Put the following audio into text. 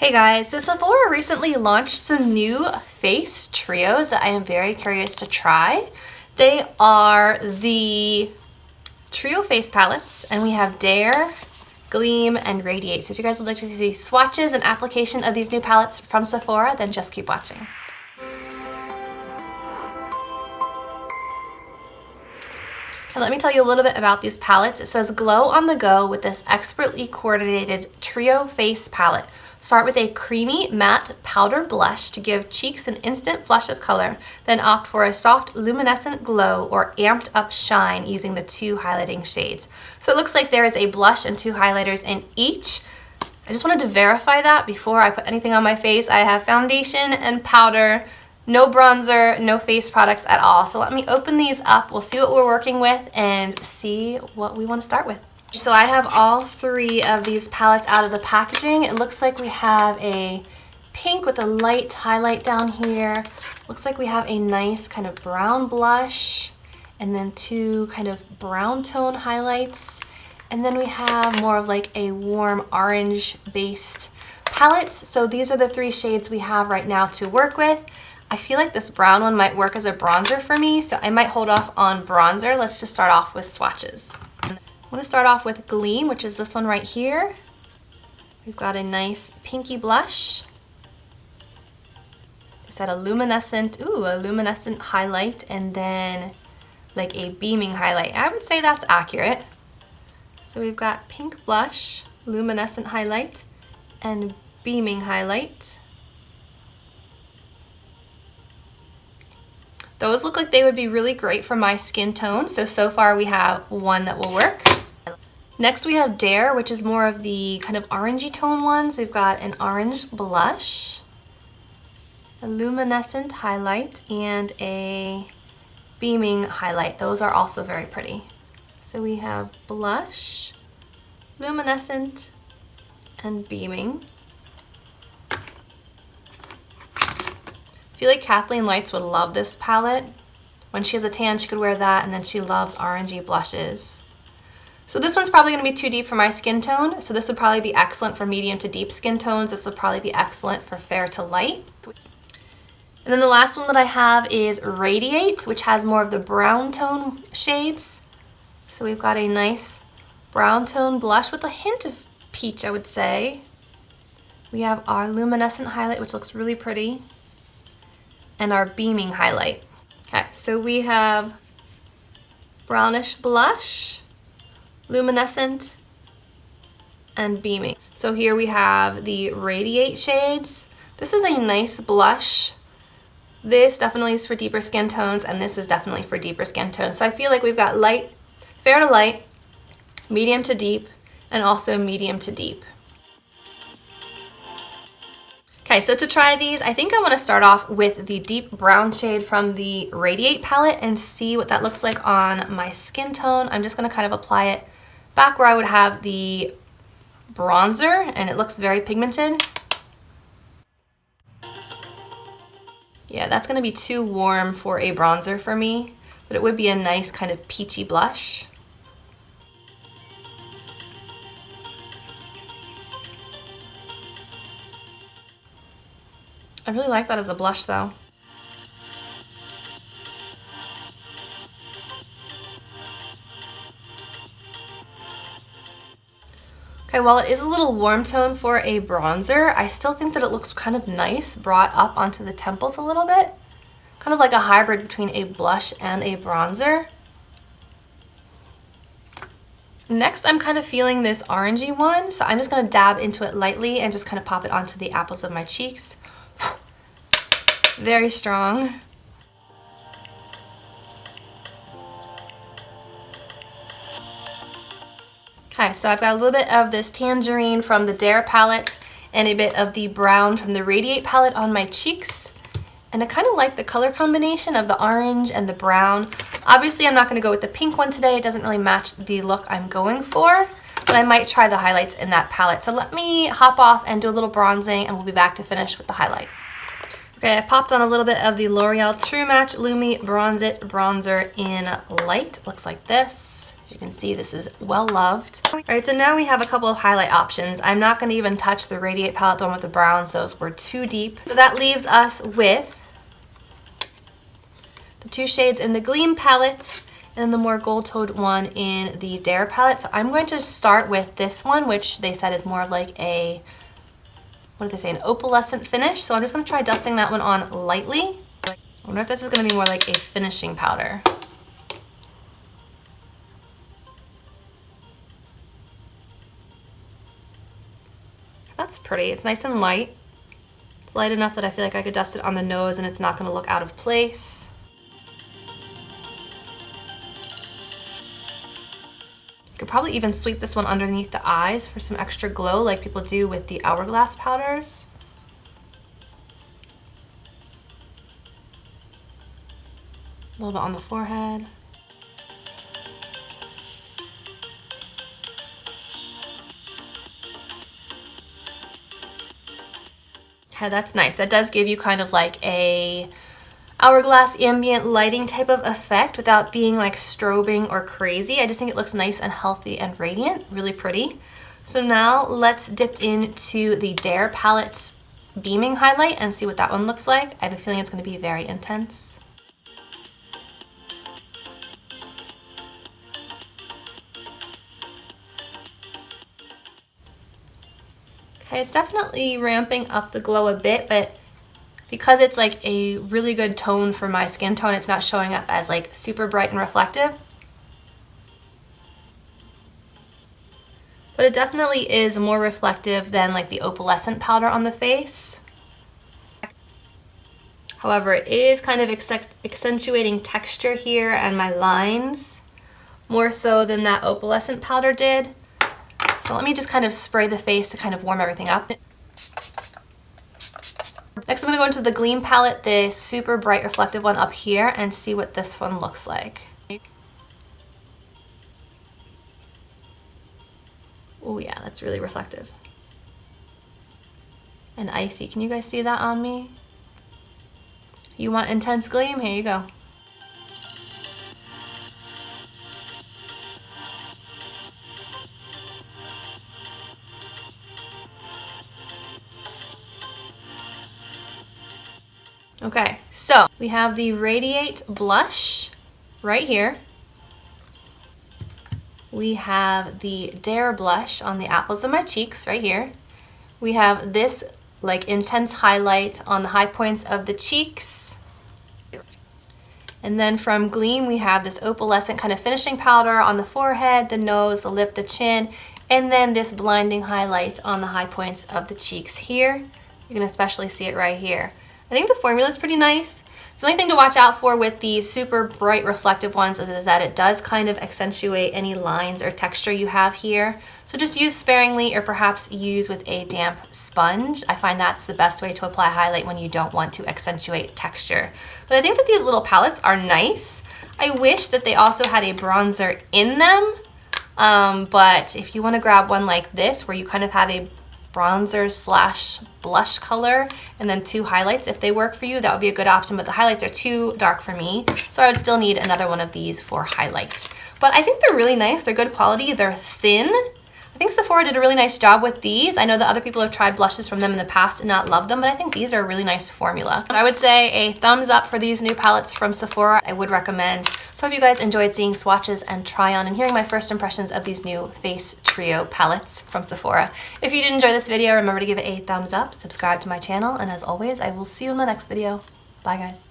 Hey guys, so Sephora recently launched some new face trios that I am very curious to try. They are the trio face palettes, and we have Dare, Gleam, and Radiate. So if you guys would like to see swatches and application of these new palettes from Sephora, then just keep watching. Okay, let me tell you a little bit about these palettes. It says glow on the go with this expertly coordinated trio face palette. Start with a creamy matte powder blush to give cheeks an instant flush of color, then opt for a soft luminescent glow or amped up shine using the two highlighting shades. So it looks like there is a blush and two highlighters in each. I just wanted to verify that before I put anything on my face. I have foundation and powder, no bronzer, no face products at all. So let me open these up. We'll see what we're working with and see what we want to start with. So I have all three of these palettes out of the packaging. It looks like we have a pink with a light highlight down here. Looks like we have a nice kind of brown blush and then two kind of brown tone highlights. And then we have more of like a warm orange based palette. So these are the three shades we have right now to work with. I feel like this brown one might work as a bronzer for me, so I might hold off on bronzer. Let's just start off with swatches. I'm going to start off with Gleam, which is this one right here. We've got a nice pinky blush. It's got a luminescent highlight and then like a beaming highlight. I would say that's accurate. So we've got pink blush, luminescent highlight, and beaming highlight. Those look like they would be really great for my skin tone. So far we have one that will work. Next we have Dare, which is more of the kind of orangey tone ones. We've got an orange blush, a luminescent highlight, and a beaming highlight. Those are also very pretty. So we have blush, luminescent, and beaming. I feel like Kathleen Lights would love this palette. When she has a tan, she could wear that, and then she loves orangey blushes. So this one's probably going to be too deep for my skin tone, so this would probably be excellent for medium to deep skin tones. This would probably be excellent for fair to light. And then the last one that I have is Radiate, which has more of the brown tone shades. So we've got a nice brown tone blush with a hint of peach, I would say. We have our luminescent highlight, which looks really pretty, and our beaming highlight. Okay, so we have brownish blush, luminescent, and beaming. So here we have the Radiate shades. This is a nice blush. This definitely is for deeper skin tones, and this is definitely for deeper skin tones. So I feel like we've got light, fair to light, medium to deep, and also medium to deep. Okay, so to try these, I think I want to start off with the deep brown shade from the Radiate palette and see what that looks like on my skin tone. I'm just going to kind of apply it back where I would have the bronzer, and it looks very pigmented. Yeah, that's going to be too warm for a bronzer for me, but it would be a nice kind of peachy blush. I really like that as a blush though. Okay, while it is a little warm tone for a bronzer, I still think that it looks kind of nice brought up onto the temples a little bit. Kind of like a hybrid between a blush and a bronzer. Next, I'm kind of feeling this orangey one, so I'm just going to dab into it lightly and just kind of pop it onto the apples of my cheeks. Very strong. Okay, so I've got a little bit of this tangerine from the Dare palette and a bit of the brown from the Radiate palette on my cheeks. And I kind of like the color combination of the orange and the brown. Obviously, I'm not going to go with the pink one today. It doesn't really match the look I'm going for, but I might try the highlights in that palette. So let me hop off and do a little bronzing, and we'll be back to finish with the highlight. Okay, I popped on a little bit of the L'Oreal True Match Lumi Bronze It Bronzer in Light. Looks like this. As you can see, this is well loved. All right, so now we have a couple of highlight options. I'm not going to even touch the Radiate Palette, the one with the browns. Those were too deep. So that leaves us with the two shades in the Gleam Palette and then the more gold-toned one in the Dare Palette. So I'm going to start with this one, which they said is more of like a, what did they say, an opalescent finish. So I'm just going to try dusting that one on lightly. I wonder if this is going to be more like a finishing powder. That's pretty. It's nice and light. It's light enough that I feel like I could dust it on the nose and it's not going to look out of place. Could probably even sweep this one underneath the eyes for some extra glow like people do with the hourglass powders. A little bit on the forehead. Okay, that's nice. That does give you kind of like a hourglass ambient lighting type of effect without being like strobing or crazy. I just think it looks nice and healthy and radiant, really pretty. So now let's dip into the Dare Palette's Beaming Highlight and see what that one looks like. I have a feeling it's going to be very intense. Okay, it's definitely ramping up the glow a bit, but because it's like a really good tone for my skin tone, it's not showing up as like super bright and reflective. But it definitely is more reflective than like the opalescent powder on the face. However, it is kind of accentuating texture here and my lines more so than that opalescent powder did. So let me just kind of spray the face to kind of warm everything up. Next, I'm going to go into the Gleam Palette, the super bright reflective one up here, and see what this one looks like. Oh yeah, that's really reflective. And icy. Can you guys see that on me? You want intense gleam? Here you go. Okay, so we have the Radiate Blush right here. We have the Dare Blush on the apples of my cheeks right here. We have this like intense highlight on the high points of the cheeks. And then from Gleam, we have this opalescent kind of finishing powder on the forehead, the nose, the lip, the chin, and then this blinding highlight on the high points of the cheeks here. You can especially see it right here. I think the formula is pretty nice. The only thing to watch out for with these super bright reflective ones is that it does kind of accentuate any lines or texture you have here. So just use sparingly or perhaps use with a damp sponge. I find that's the best way to apply highlight when you don't want to accentuate texture. But I think that these little palettes are nice. I wish that they also had a bronzer in them. But if you want to grab one like this where you kind of have a bronzer slash blush color and then two highlights, if they work for you, that would be a good option, but the highlights are too dark for me, so I would still need another one of these for highlight. But I think they're really nice. They're good quality. They're thin. I think Sephora did a really nice job with these. I know that other people have tried blushes from them in the past and not loved them, but I think these are a really nice formula. I would say a thumbs up for these new palettes from Sephora. I would recommend. So I hope you guys enjoyed seeing swatches and try on and hearing my first impressions of these new face trio palettes from Sephora. If you did enjoy this video, remember to give it a thumbs up, subscribe to my channel, and as always, I will see you in my next video. Bye guys.